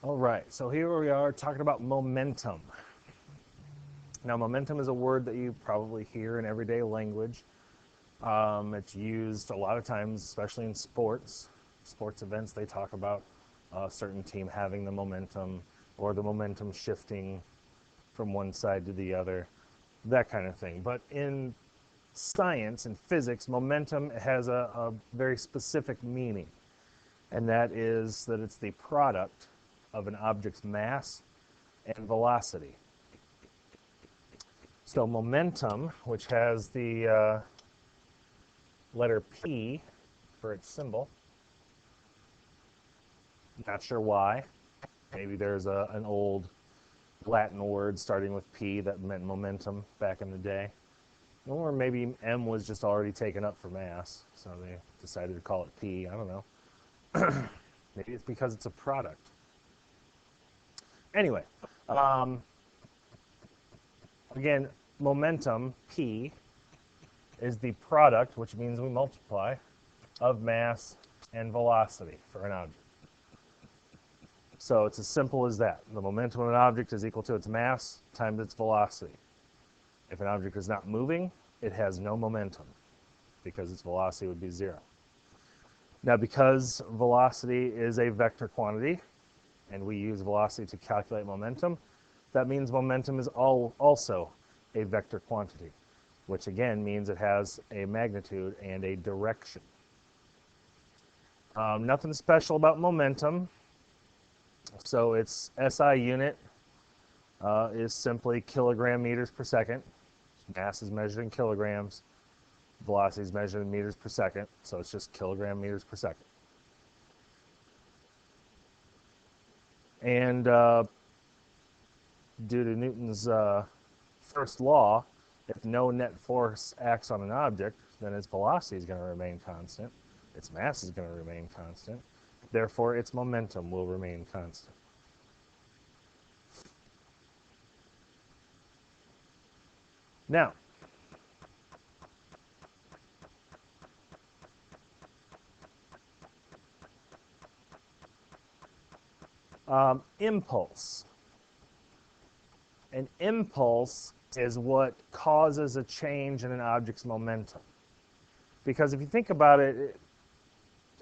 All right, so here we are talking about momentum. Now, momentum is a word that you probably hear in everyday language. It's used a lot of times, especially in sports events. They talk about a certain team having the momentum or the momentum shifting from one side to the other, that kind of thing. But in science and physics, momentum has a very specific meaning, and that is that it's the product of an object's mass and velocity. So momentum, which has the letter P for its symbol, not sure why. Maybe there's an old Latin word starting with P that meant momentum back in the day. Or maybe M was just already taken up for mass, so they decided to call it P. I don't know. Maybe it's because it's a product. Anyway, um, again, momentum, P, is the product, which means we multiply, of mass and velocity for an object. So it's as simple as that. The momentum of an object is equal to its mass times its velocity. If an object is not moving, it has no momentum because its velocity would be 0. Now, because velocity is a vector quantity, and we use velocity to calculate momentum, that means momentum is also a vector quantity, which again means it has a magnitude and a direction. Nothing special about momentum. So its SI unit is simply kilogram meters per second. Mass is measured in kilograms. Velocity is measured in meters per second. So it's just kilogram meters per second. And due to Newton's first law, if no net force acts on an object, then its velocity is going to remain constant. Its mass is going to remain constant. Therefore, its momentum will remain constant. Now, impulse. An impulse is what causes a change in an object's momentum. Because if you think about it,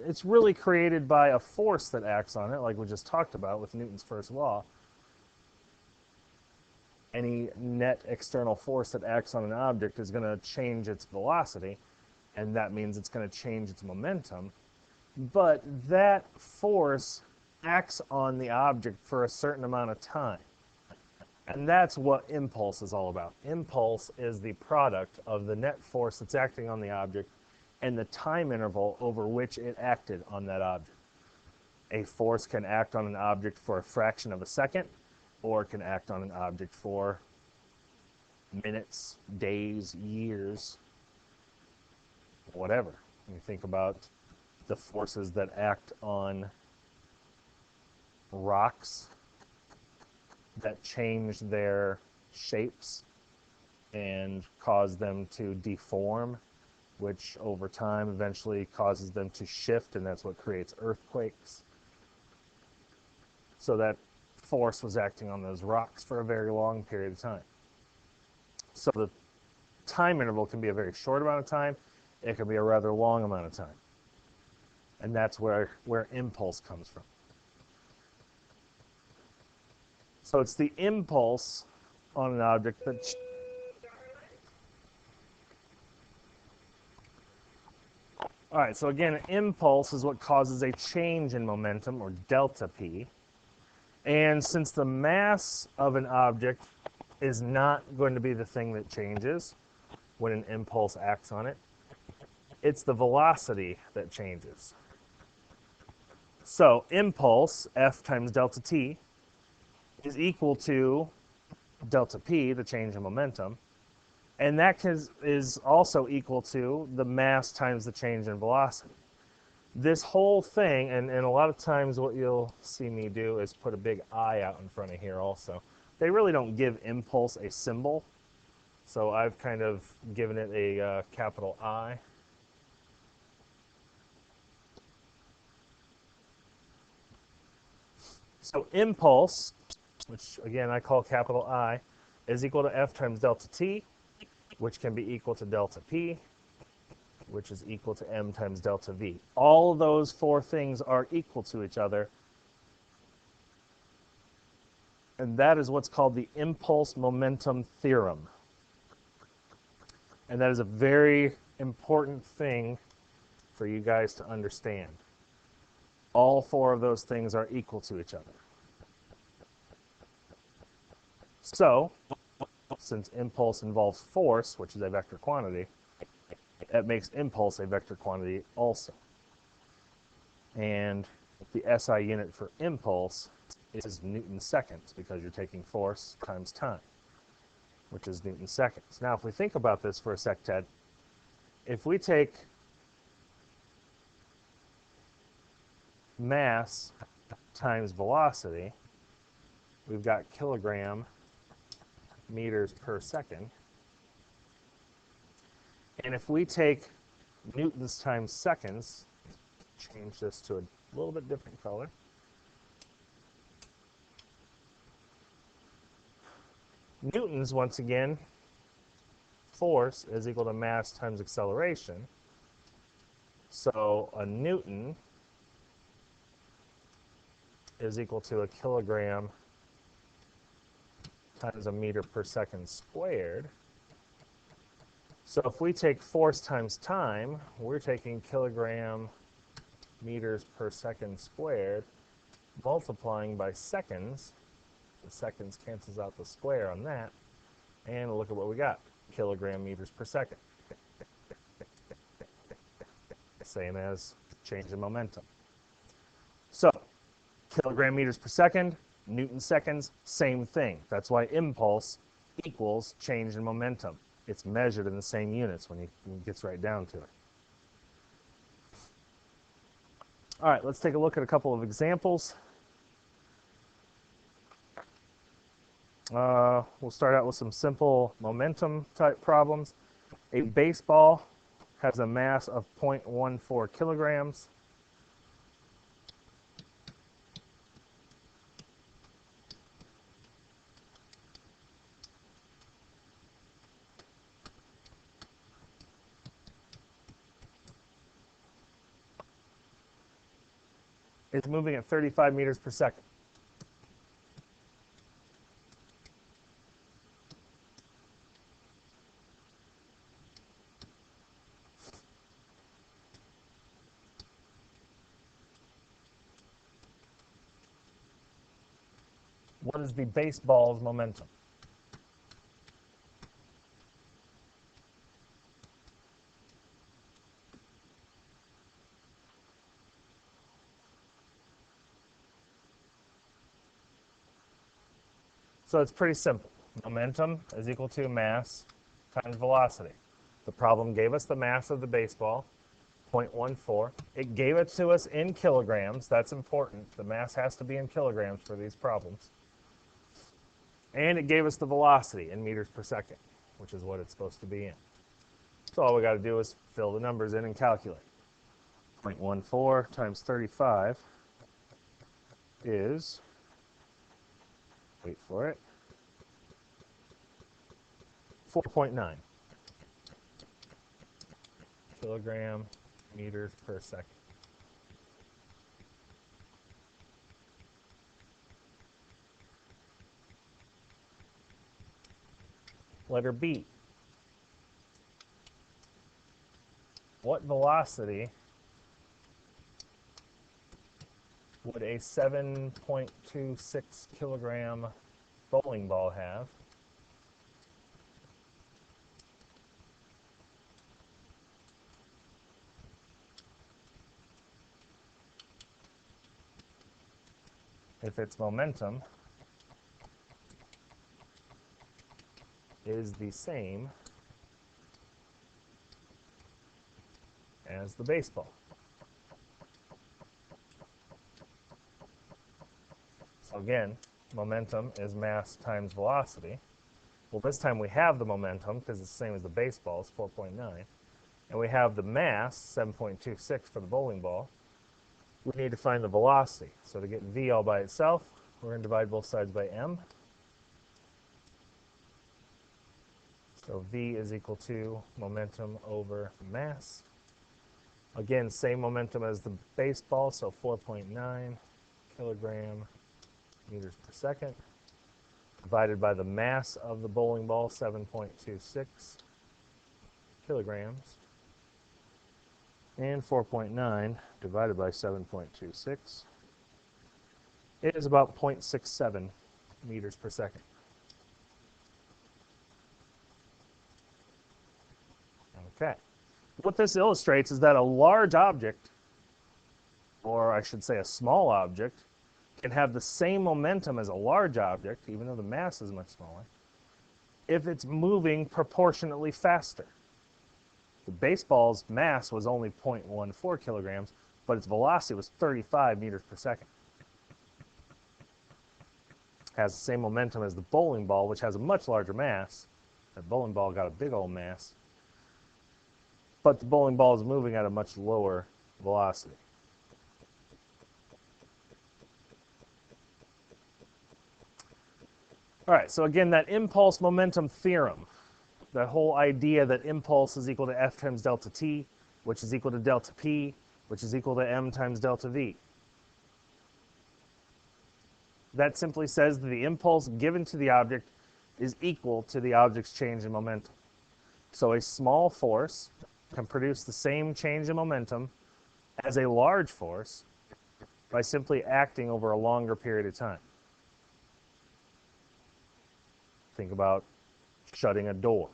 it's really created by a force that acts on it, like we just talked about with Newton's first law. Any net external force that acts on an object is going to change its velocity, and that means it's going to change its momentum. But that force acts on the object for a certain amount of time. And that's what impulse is all about. Impulse is the product of the net force that's acting on the object and the time interval over which it acted on that object. A force can act on an object for a fraction of a second, or it can act on an object for minutes, days, years, whatever. You think about the forces that act on rocks that change their shapes and cause them to deform, which over time eventually causes them to shift, and that's what creates earthquakes. So that force was acting on those rocks for a very long period of time. So the time interval can be a very short amount of time. It can be a rather long amount of time. And that's where impulse comes from. So it's the impulse on an object that... All right, so again, an impulse is what causes a change in momentum, or delta P. And since the mass of an object is not going to be the thing that changes when an impulse acts on it, it's the velocity that changes. So impulse, F times delta T, is equal to delta P, the change in momentum, and that is also equal to the mass times the change in velocity. This whole thing, and a lot of times what you'll see me do is put a big I out in front of here also. They really don't give impulse a symbol, so I've kind of given it a capital I. So impulse, which again I call capital I, is equal to F times delta T, which can be equal to delta P, which is equal to M times delta V. All of those four things are equal to each other. And that is what's called the impulse momentum theorem. And that is a very important thing for you guys to understand. All four of those things are equal to each other. So, since impulse involves force, which is a vector quantity, that makes impulse a vector quantity also. And the SI unit for impulse is Newton seconds, because you're taking force times time, which is Newton seconds. Now, if we think about this for a sec, Ted, if we take mass times velocity, we've got kilogram meters per second. And if we take newtons times seconds, change this to a little bit different color. Newtons, once again, force is equal to mass times acceleration. So a newton is equal to a kilogram times a meter per second squared. So if we take force times time, we're taking kilogram meters per second squared, multiplying by seconds. The seconds cancels out the square on that. And look at what we got, kilogram meters per second. Same as change in momentum. So, kilogram meters per second, Newton seconds, same thing. That's why impulse equals change in momentum. It's measured in the same units when it gets right down to it. All right, let's take a look at a couple of examples. We'll start out with some simple momentum type problems. A baseball has a mass of 0.14 kilograms. It's moving at 35 meters per second. What is the baseball's momentum? So it's pretty simple. Momentum is equal to mass times velocity. The problem gave us the mass of the baseball, 0.14. It gave it to us in kilograms. That's important. The mass has to be in kilograms for these problems. And it gave us the velocity in meters per second, which is what it's supposed to be in. So all we got to do is fill the numbers in and calculate. 0.14 times 35 is, wait for it, 4.9 kilogram meters per second. Letter B. What velocity would a 7.26 kilogram bowling ball have if its momentum is the same as the baseball? So again, momentum is mass times velocity. Well, this time we have the momentum because it's the same as the baseball, it's 4.9. And we have the mass, 7.26 for the bowling ball. we need to find the velocity. So to get v all by itself, we're going to divide both sides by m. So v is equal to momentum over mass. Again, same momentum as the baseball, so 4.9 kilogram meters per second, divided by the mass of the bowling ball, 7.26 kilograms. And 4.9 divided by 7.26 is about 0.67 meters per second. Okay. What this illustrates is that a large object, or I should say a small object, can have the same momentum as a large object, even though the mass is much smaller, if it's moving proportionately faster. The baseball's mass was only 0.14 kilograms, but its velocity was 35 meters per second. It has the same momentum as the bowling ball, which has a much larger mass. That bowling ball got a big old mass, but the bowling ball is moving at a much lower velocity. All right, so again, that impulse momentum theorem, that whole idea that impulse is equal to F times delta T, which is equal to delta P, which is equal to M times delta V. That simply says that the impulse given to the object is equal to the object's change in momentum. So a small force can produce the same change in momentum as a large force by simply acting over a longer period of time. Think about shutting a door.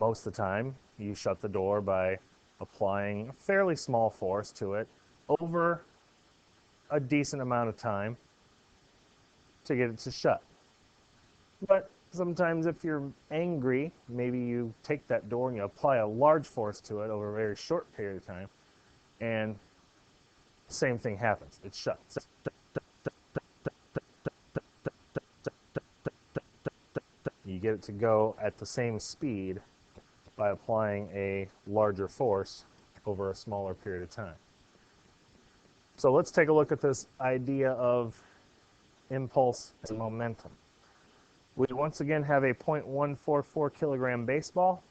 Most of the time, you shut the door by applying a fairly small force to it over a decent amount of time to get it to shut. But sometimes if you're angry, maybe you take that door and you apply a large force to it over a very short period of time, and the same thing happens. It shuts. You get it to go at the same speed by applying a larger force over a smaller period of time. So let's take a look at this idea of impulse and momentum. We once again have a 0.144 kilogram baseball.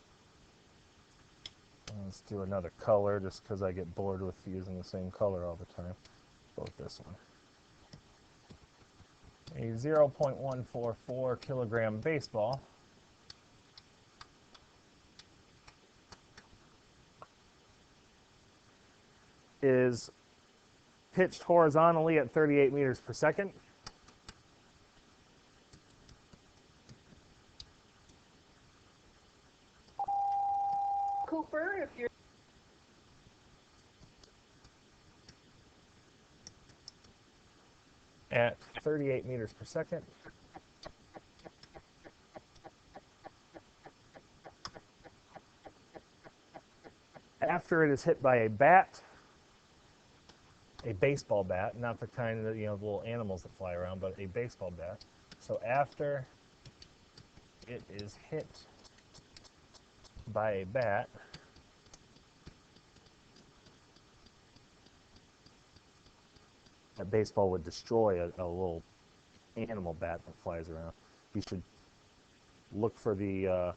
Let's do another color just because I get bored with using the same color all the time. Go with this one. A 0.144 kilogram baseball is pitched horizontally at 38 meters per second. Cooper, if you're at 38 meters per second. After it is hit by a bat, a baseball bat, not the kind that, the little animals that fly around, but a baseball bat. So after it is hit by a bat, that baseball would destroy a little animal bat that flies around. You should look for the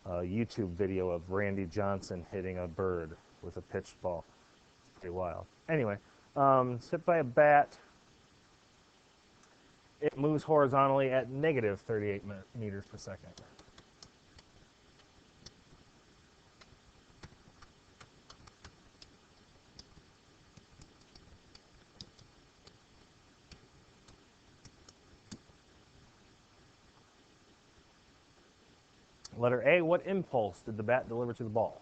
YouTube video of Randy Johnson hitting a bird with a pitched ball. It's pretty wild. Anyway, it's hit by a bat. It moves horizontally at negative 38 meters per second. Letter A, what impulse did the bat deliver to the ball?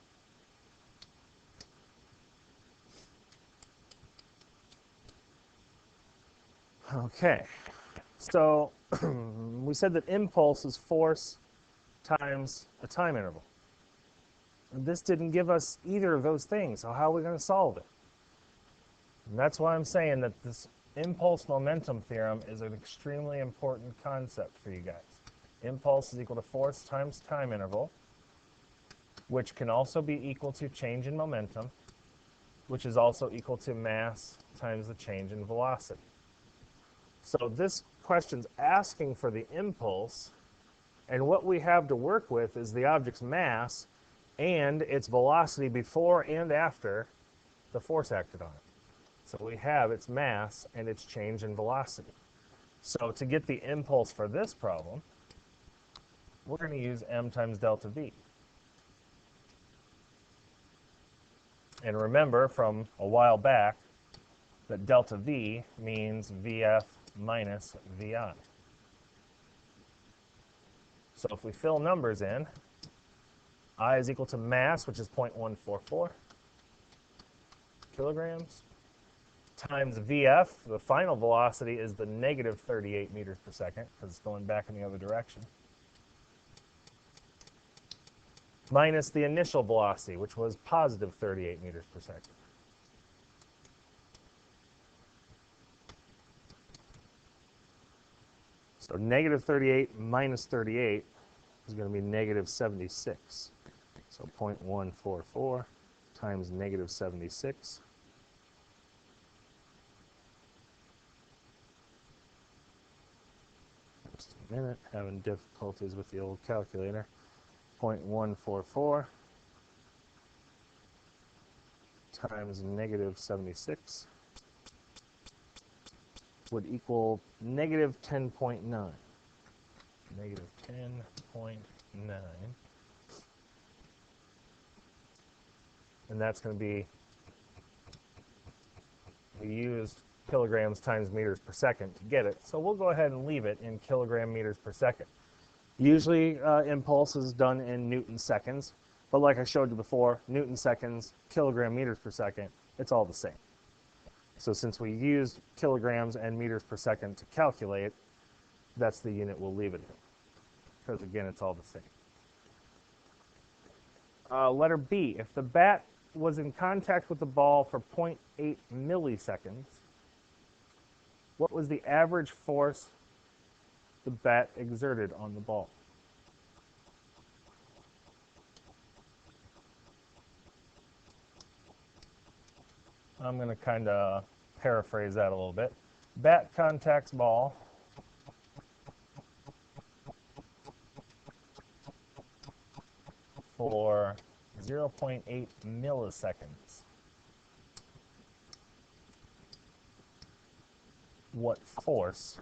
Okay, so we said that impulse is force times a time interval. This didn't give us either of those things, so how are we going to solve it? And that's why I'm saying that this impulse momentum theorem is an extremely important concept for you guys. Impulse is equal to force times time interval, which can also be equal to change in momentum, which is also equal to mass times the change in velocity. So this question's asking for the impulse, and what we have to work with is the object's mass and its velocity before and after the force acted on it. So we have its mass and its change in velocity. So to get the impulse for this problem, we're going to use m times delta v. And remember from a while back that delta v means vf minus vi. So if we fill numbers in, I is equal to mass, which is 0.144 kilograms, times vf, the final velocity is the negative 38 meters per second, because it's going back in the other direction, minus the initial velocity, which was positive 38 meters per second. So negative 38 minus 38 is going to be negative 76. So 0.144 times negative 76. Just a minute, having difficulties with the old calculator. 0.144 times negative 76 would equal negative 10.9. Negative 10.9. And that's going to be, we used kilograms times meters per second to get it, so we'll go ahead and leave it in kilogram meters per second. Usually impulse is done in Newton seconds, but like I showed you before, Newton seconds, kilogram meters per second, it's all the same. So since we used kilograms and meters per second to calculate, that's the unit we'll leave it in, because again, it's all the same. Letter B, if the bat was in contact with the ball for 0.8 milliseconds, what was the average force the bat exerted on the ball? I'm going to kind of paraphrase that a little bit. Bat contacts ball for 0.8 milliseconds. What force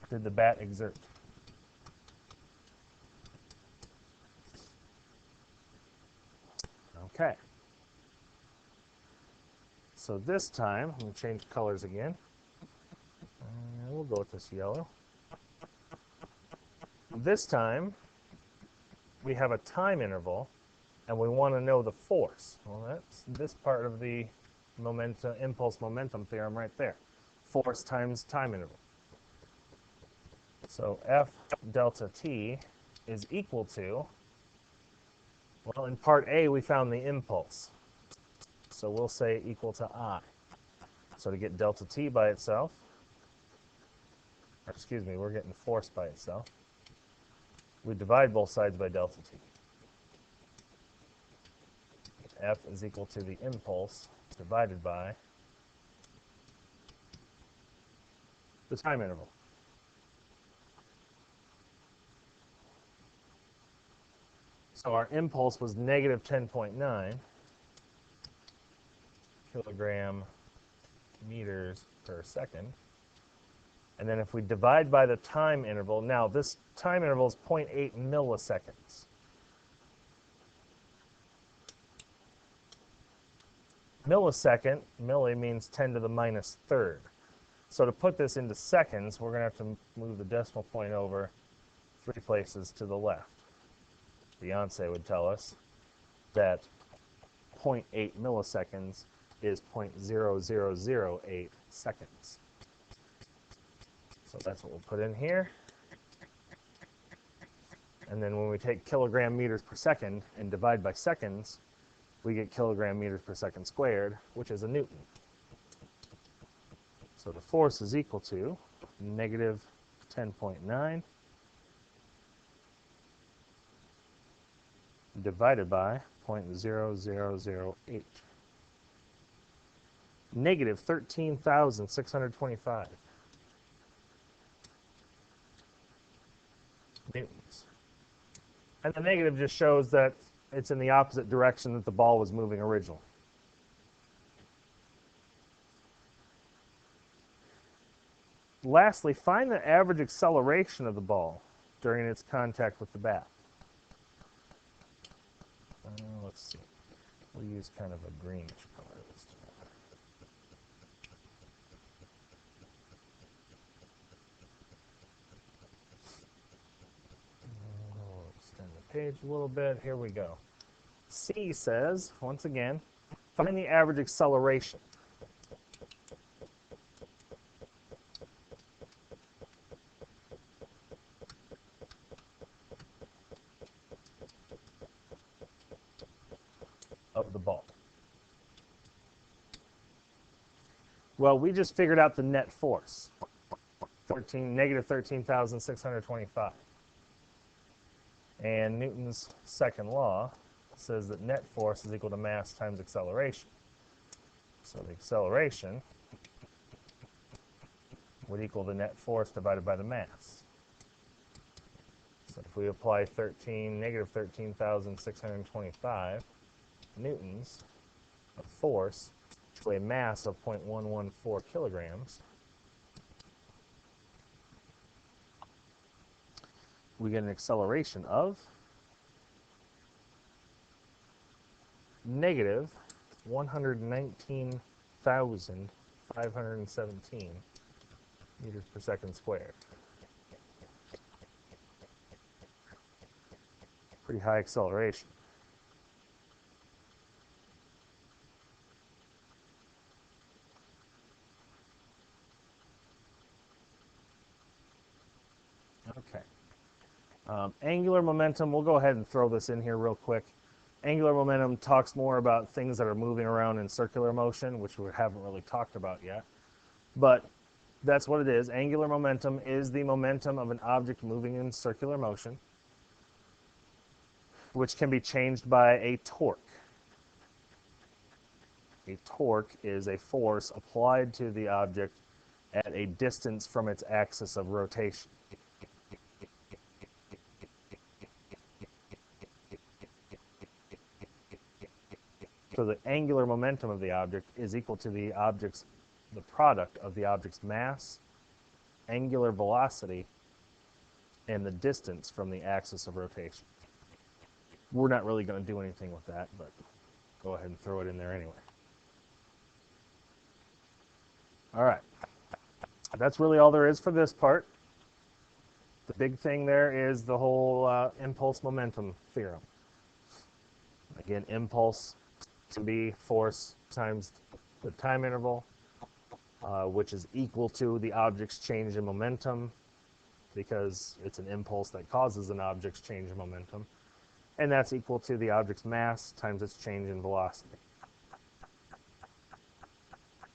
did the bat exert? Okay. So this time, I'm going to change colors again. And we'll go with this yellow. This time, we have a time interval, and we want to know the force. Well, that's this part of the impulse momentum theorem right there. Force times time interval. So F delta T is equal to, well, in part A, we found the impulse. So we'll say equal to I. So to get delta T by itself, or excuse me, we're getting force by itself. We divide both sides by delta T. F is equal to the impulse divided by the time interval. So our impulse was negative 10.9 kilogram meters per second. And then if we divide by the time interval, now this time interval is 0.8 milliseconds. Millisecond, milli means 10 to the minus third. So to put this into seconds, we're going to have to move the decimal point over 3 places to the left. Beyonce would tell us that 0.8 milliseconds is 0.0008 seconds. So that's what we'll put in here. And then when we take kilogram meters per second and divide by seconds, we get kilogram meters per second squared, which is a Newton. So the force is equal to negative 10.9 divided by 0.0008. Negative 13,625 newtons. And the negative just shows that it's in the opposite direction that the ball was moving originally. Lastly, find the average acceleration of the ball during its contact with the bat. Let's see. We'll use kind of a greenish color this time. We'll extend the page a little bit. Here we go. C says, once again, find the average acceleration. Of the ball. Well, we just figured out the net force, negative 13,625. And Newton's second law says that net force is equal to mass times acceleration. So the acceleration would equal the net force divided by the mass. So if we apply negative 13,625 newtons of force to a mass of 0.114 kilograms, we get an acceleration of negative 119,517 meters per second squared. Pretty high acceleration. Okay. Angular momentum, we'll go ahead and throw this in here real quick. Angular momentum talks more about things that are moving around in circular motion, which we haven't really talked about yet. But that's what it is. Angular momentum is the momentum of an object moving in circular motion, which can be changed by a torque. A torque is a force applied to the object at a distance from its axis of rotation. So the angular momentum of the object is equal to the product of the object's mass, angular velocity, and the distance from the axis of rotation. We're not really going to do anything with that, but go ahead and throw it in there anyway. All right. That's really all there is for this part. The big thing there is the whole impulse momentum theorem. Again, impulse can be force times the time interval, which is equal to the object's change in momentum, because it's an impulse that causes an object's change in momentum. And that's equal to the object's mass times its change in velocity.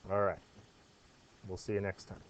All right. We'll see you next time.